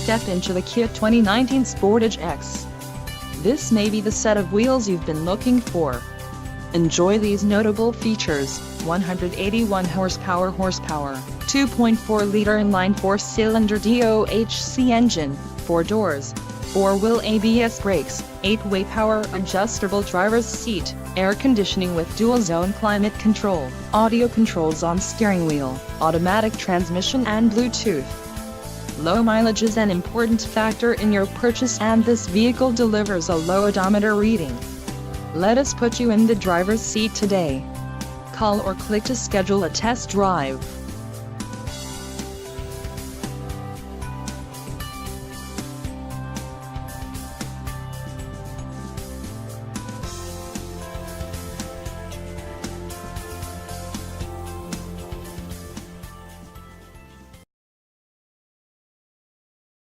step into the Kia 2019 Sportage EX. This may be the set of wheels you've been looking for. Enjoy these notable features: 181 horsepower, 2.4-liter inline 4-cylinder DOHC engine, 4 doors, 4-wheel ABS brakes, 8-way power adjustable driver's seat, air conditioning with dual-zone climate control, audio controls on steering wheel, automatic transmission and Bluetooth. Low mileage is an important factor in your purchase, and this vehicle delivers a low odometer reading. Let us put you in the driver's seat today. Call or click to schedule a test drive.